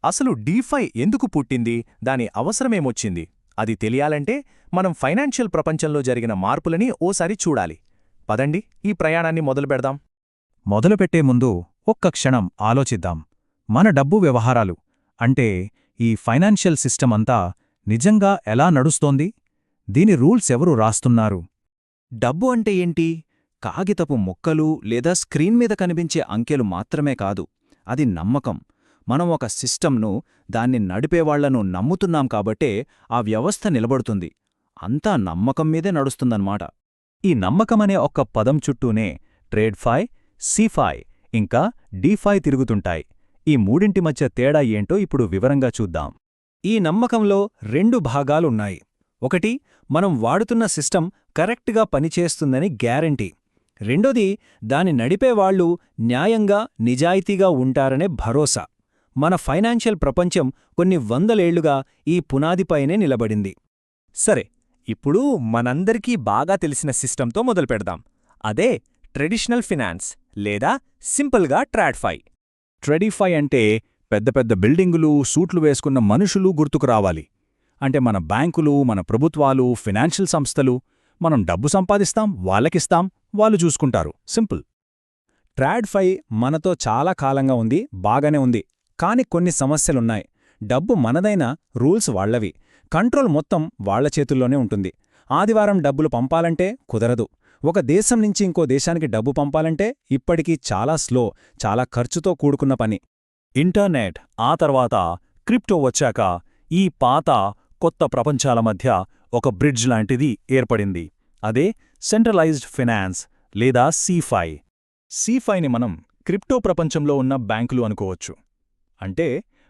అసలు డీఫై ఎందుకు పుట్టింది, దాని అవసరమేమొచ్చింది అది తెలియాలంటే మనం ఫైనాన్షియల్ ప్రపంచంలో జరిగిన మార్పులని ఓసారి చూడాలి. పదండి ఈ ప్రయాణాన్ని మొదలుపెడదాం. మొదలుపెట్టే ముందు ఒక్క క్షణం ఆలోచిద్దాం. మన డబ్బు వ్యవహారాలు అంటే ఈ ఫైనాన్షియల్ సిస్టమ్ అంతా నిజంగా ఎలా నడుస్తోంది? దీని రూల్స్ ఎవరు రాస్తున్నారు? డబ్బు అంటే ఏంటి? కాగితపు ముక్కలు లేదా స్క్రీన్ మీద కనిపించే అంకెలు మాత్రమే కాదు. అది నమ్మకం. మనం ఒక సిస్టమ్ను, దాన్ని నడిపేవాళ్లను నమ్ముతున్నాం కాబట్టే ఆ వ్యవస్థ నిలబడుతుంది. అంతా నమ్మకం మీదే నడుస్తుందన్నమాట. ఈ నమ్మకమనే ఒక్క పదం చుట్టూనే ట్రేడ్ఫై, సీఫై ఇంకా డీఫై తిరుగుతుంటాయి. ఈ మూడింటి మధ్య తేడా ఏంటో ఇప్పుడు వివరంగా చూద్దాం. ఈ నమ్మకంలో రెండు భాగాలున్నాయి. ఒకటి, మనం వాడుతున్న సిస్టమ్ కరెక్ట్గా పనిచేస్తుందని గ్యారంటీ. రెండోది, దాన్ని నడిపేవాళ్లు న్యాయంగా, నిజాయితీగా ఉంటారనే భరోసా. మన ఫైనాన్షియల్ ప్రపంచం కొన్ని వందలేళ్లుగా ఈ పునాదిపైనే నిలబడింది. సరే, ఇప్పుడు మనందరికీ బాగా తెలిసిన సిస్టంతో మొదలుపెడదాం. అదే ట్రెడిషనల్ ఫినాన్స్ లేదా సింపుల్గా ట్రాడ్ఫై. ట్రెడిఫై అంటే పెద్ద పెద్ద బిల్డింగులు, సూట్లు వేసుకున్న మనుషులు గుర్తుకు రావాలి. అంటే మన బ్యాంకులు, మన ప్రభుత్వాలు, ఫినాన్షియల్ సంస్థలు. మనం డబ్బు సంపాదిస్తాం, వాళ్ళకిస్తాం, వాళ్ళు చూసుకుంటారు. సింపుల్. ట్రాడ్ఫై మనతో చాలా కాలంగా ఉంది, బాగానే ఉంది. కాని కొన్ని సమస్యలున్నాయి. డబ్బు మనదైన రూల్స్ వాళ్లవి. కంట్రోల్ మొత్తం వాళ్ల చేతుల్లోనే ఉంటుంది. ఆదివారం డబ్బులు పంపాలంటే కుదరదు. ఒక దేశం నుంచి ఇంకో దేశానికి డబ్బు పంపాలంటే ఇప్పటికీ చాలా స్లో, చాలా ఖర్చుతో కూడుకున్న పని. ఇంటర్నెట్, ఆ తర్వాత క్రిప్టో వచ్చాక ఈ పాత, కొత్త ప్రపంచాల మధ్య ఒక బ్రిడ్జ్ లాంటిది ఏర్పడింది. అదే సెంట్రలైజ్డ్ ఫినాన్స్ లేదా సీఫై. సీఫైని మనం క్రిప్టో ప్రపంచంలో ఉన్న బ్యాంకులు అనుకోవచ్చు. అంటే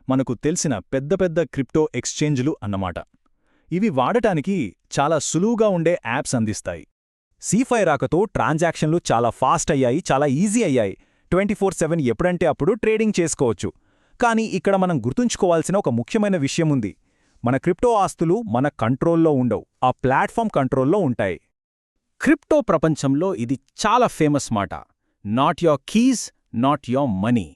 మనకు తెలిసిన పెద్ద పెద్ద క్రిప్టో ఎక్స్చేంజ్లు అన్నమాట. ఇవి వాడటానికి చాలా సులువుగా ఉండే యాప్స్ అందిస్తాయి. సీఫై రాకతో ట్రాన్సాక్షన్లు చాలా ఫాస్ట్ అయ్యాయి, చాలా ఈజీ అయ్యాయి. 24/7 ఎప్పుడంటే అప్పుడు ట్రేడింగ్ చేసుకోవచ్చు. కానీ ఇక్కడ మనం గుర్తుంచుకోవాల్సిన ఒక ముఖ్యమైన విషయముంది. మన క్రిప్టో ఆస్తులు మన కంట్రోల్లో ఉండవు, ఆ ప్లాట్ఫామ్ కంట్రోల్లో ఉంటాయి. క్రిప్టో ప్రపంచంలో ఇది చాలా ఫేమస్ మాట. Not your keys, not your money.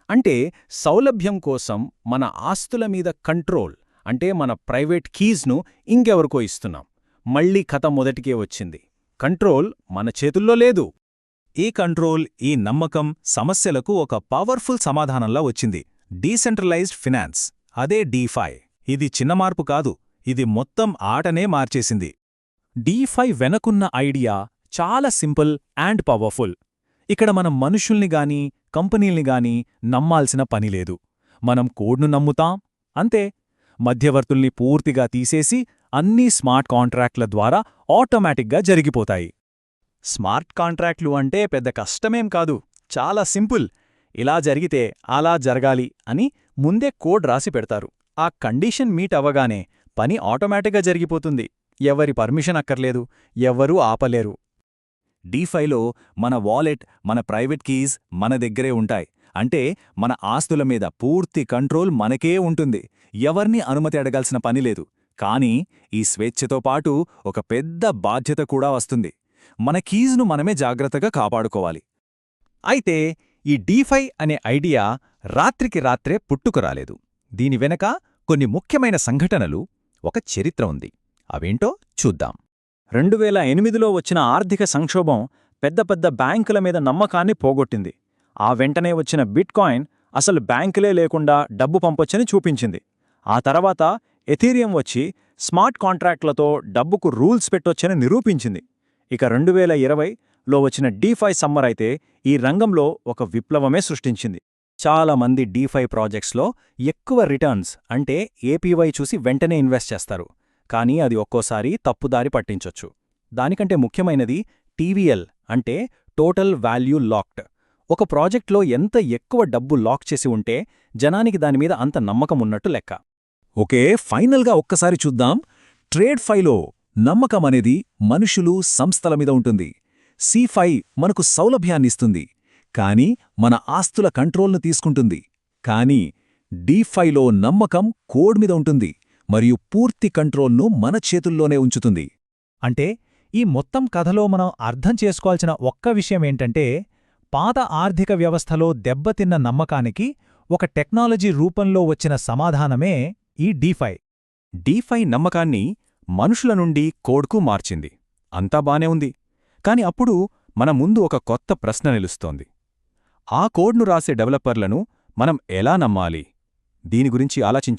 అంటే సౌలభ్యం కోసం మన ఆస్తుల మీద కంట్రోల్, అంటే మన ప్రైవేట్ కీస్ను ఇంకెవరికో ఇస్తున్నాం. మళ్లీ కథ మొదటికే వచ్చింది. కంట్రోల్ మన చేతుల్లో లేదు. ఈ కంట్రోల్, ఈ నమ్మకం సమస్యలకు ఒక పవర్ఫుల్ సమాధానంలా వచ్చింది. డీసెంట్రలైజ్డ్ ఫినాన్స్, అదే డీఫై. ఇది చిన్న మార్పు కాదు, ఇది మొత్తం ఆటనే మార్చేసింది. డీఫై వెనకున్న ఐడియా చాలా సింపుల్ అండ్ పవర్ఫుల్. ఇక్కడ మనం మనుషుల్ని గానీ, కంపెనీల్ని గానీ నమ్మాల్సిన పనిలేదు. మనం కోడ్ను నమ్ముతాం, అంతే. మధ్యవర్తుల్ని పూర్తిగా తీసేసి అన్నీ స్మార్ట్ కాంట్రాక్ట్ల ద్వారా ఆటోమేటిక్గా జరిగిపోతాయి. స్మార్ట్ కాంట్రాక్ట్లు అంటే పెద్ద కష్టమేం కాదు, చాలా సింపుల్. ఇలా జరిగితే అలా జరగాలి అని ముందే కోడ్ రాసి పెడతారు. ఆ కండిషన్ మీట్ అవ్వగానే పని ఆటోమేటిక్గా జరిగిపోతుంది. ఎవరి పర్మిషన్ అక్కర్లేదు, ఎవ్వరూ ఆపలేరు. డీఫైలో మన వాలెట్, మన ప్రైవేట్ కీస్ మన దగ్గరే ఉంటాయి. అంటే మన ఆస్తుల మీద పూర్తి కంట్రోల్ మనకే ఉంటుంది. ఎవర్నీ అనుమతి అడగాల్సిన పనిలేదు. కానీ ఈ స్వేచ్ఛతో పాటు ఒక పెద్ద బాధ్యత కూడా వస్తుంది. మన కీజ్ను మనమే జాగ్రత్తగా కాపాడుకోవాలి. అయితే ఈ డీఫై అనే ఐడియా రాత్రికి రాత్రే పుట్టుకురాలేదు. దీని వెనక కొన్ని ముఖ్యమైన సంఘటనలు, ఒక చరిత్ర ఉంది. అవేంటో చూద్దాం. 2008లో వచ్చిన ఆర్థిక సంక్షోభం పెద్ద పెద్ద బ్యాంకుల మీద నమ్మకాన్ని పోగొట్టింది. ఆ వెంటనే వచ్చిన బిట్కాయిన్ అసలు బ్యాంకులే లేకుండా డబ్బు పంపొచ్చని చూపించింది. ఆ తర్వాత ఎథీరియం వచ్చి స్మార్ట్ కాంట్రాక్ట్లతో డబ్బుకు రూల్స్ పెట్టొచ్చని నిరూపించింది. ఇక 2020లో వచ్చిన డీఫై సమ్మర్ అయితే ఈ రంగంలో ఒక విప్లవమే సృష్టించింది. చాలామంది డీఫై ప్రాజెక్ట్స్లో ఎక్కువ రిటర్న్స్ అంటే ఏపీవై చూసి వెంటనే ఇన్వెస్ట్ చేస్తారు. కానీ అది ఒక్కోసారి తప్పుదారి పట్టించొచ్చు. దానికంటే ముఖ్యమైనది టీవీఎల్ అంటే టోటల్ వాల్యూ లాక్డ్. ఒక ప్రాజెక్ట్లో ఎంత ఎక్కువ డబ్బు లాక్ చేసి ఉంటే జనానికి దానిమీద అంత నమ్మకం ఉన్నట్టు లెక్క. ఓకే, ఫైనల్గా ఒక్కసారి చూద్దాం. ట్రేడ్ఫైలో నమ్మకమనేది మనుషులు, సంస్థల మీద ఉంటుంది. సీఫై మనకు సౌలభ్యాన్నిస్తుంది, కానీ మన ఆస్తుల కంట్రోల్ను తీసుకుంటుంది. కానీ డీఫైలో నమ్మకం కోడ్ మీద ఉంటుంది మరియు పూర్తి కంట్రోల్ను మన చేతుల్లోనే ఉంచుతుంది. అంటే ఈ మొత్తం కథలో మనం అర్థం చేసుకోవాల్సిన ఒక్క విషయమేంటంటే, పాత ఆర్థిక వ్యవస్థలో దెబ్బతిన్న నమ్మకానికి ఒక టెక్నాలజీ రూపంలో వచ్చిన సమాధానమే ఈ డీఫై. డీఫై నమ్మకాన్ని మనుషుల నుండి కోడ్కు మార్చింది. అంతా బానే ఉంది. కాని అప్పుడు మన ముందు ఒక కొత్త ప్రశ్న నిలుస్తోంది. ఆ కోడ్ను రాసే డెవలపర్లను మనం ఎలా నమ్మాలి? దీని గురించి